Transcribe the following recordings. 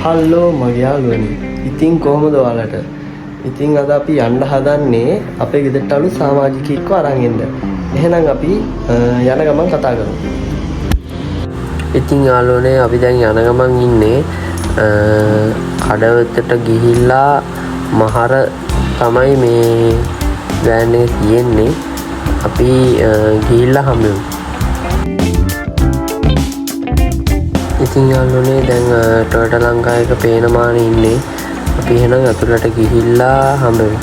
Hello මගේ යාළුවනි. ඉතින් කොහොමද ඔයාලට? ඉතින් අද අපි යන්න හදන්නේ අපේ ගෙදරට අලුත් සමාජිකයෙක්ව අරන් එන්න. එහෙනම් අපි යන ගමන් කතා කරමු. ඉතින් යාළුවනේ අපි දැන් යන ගමන් ඉන්නේ කඩවතට ගිහිල්ලා මහර තමයි මේ වෑන් එක තියෙන්නේ. අපි ගිහිල්ලා හම්බෙමු. ඉතින් යාළුවනේ දැන් ටොයෝටා ලංකා එක පේන මානේ ඉන්නේ. අපි එහෙනම් අතුලට ගිහිල්ලා හම්බෙමු.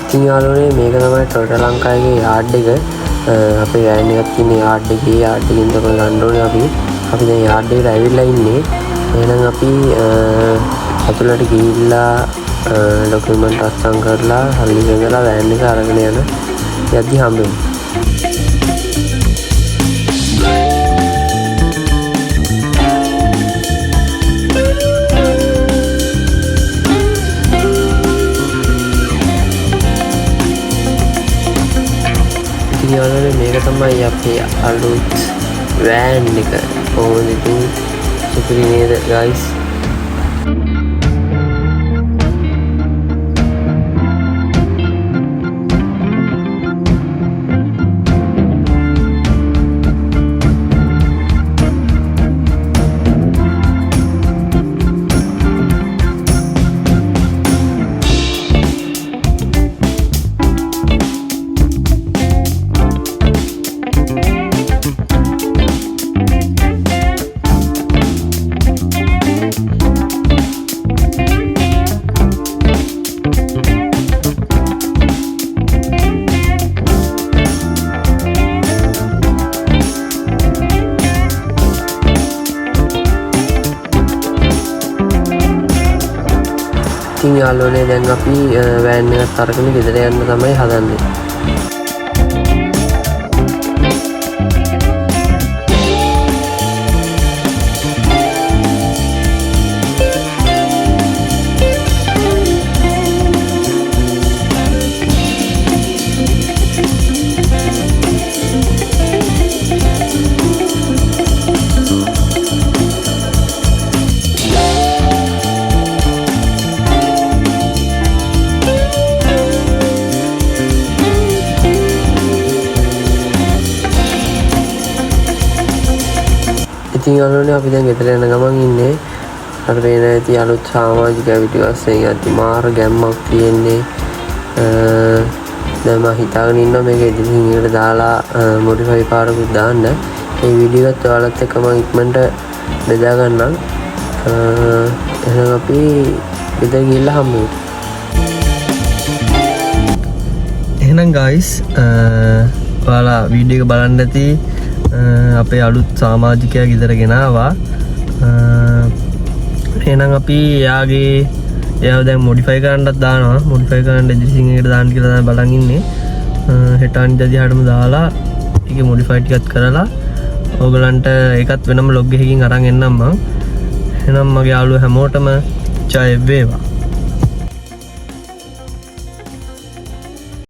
ඉතින් යාළුවනේ මේක තමයි ටොයෝටා ලංකාවේ යාඩ් එක. අපේ වෑන් එකක් තියෙන යාඩ් එකේ යාඩ් එකෙන් තමයි ගන්න ඕනේ අපි දැන් යාඩ් එකට ඇවිල්ලා ඉන්නේ. එහෙනම් අපි අතුලට ගිහිල්ලා ඩොකියුමන්ට් අත්සන් කරලා හරි ඉඳලා වෑන් එක අරගෙන යන යද්දි හම්බෙමු. යාළුවනේ මේක තමයි අපේ අලුත් වෑන් එක. කොහොමද ඉතින් සුපිරි නේද ගයිස්? ඉතින් යාළුවනේ දැන් අපි වෑන් එකත් අරගෙන ගෙදර යන්න තමයි හදන්නේ. ඉතින් යාළුවනේ අපි දැන් ගෙදර යන ගමන් ඉන්නේ. අර පේන ඇති අලුත් සමාජික විඩියෝස්ෙන් යද්දි මාර ගැම්මක් තියෙන්නේ. දැන් මම හිතාගෙන ඉන්නවා මේක එඩිටින් එකට දාලා මොඩිෆයි පාරකුත් දාන්න. මේ වීඩියෝ එකත් ඔයාලත් එක්ක මම ඉක්මනට බෙදා ගන්නම්. එහෙනම් අපි ගෙදර ගිහිල්ලා හම්බෙමු. එහෙනම් guys ඔයාලා වීඩියෝ එක බලන්න ඇති. අපේ අලුත් සමාජිකයා ගෙදර ගෙනාවා. එහෙනම් අපි එයාව දැන් මොඩිෆයි කරන්නත් දානවා. මොඩිෆයි කරන්න එඩිටින් එකට දාන්න කියලා තමයි බලන් ඉන්නේ. හෙට අනිද්දා දිහාටම දාලා ඒකේ මොඩිෆයි ටිකත් කරලා ඕගලන්ට ඒකත් වෙනම ලොග් එකකින් අරන් එන්නම් මම. එහෙනම් මගේ යාළුවෝ හැමෝටම ජය වේවා.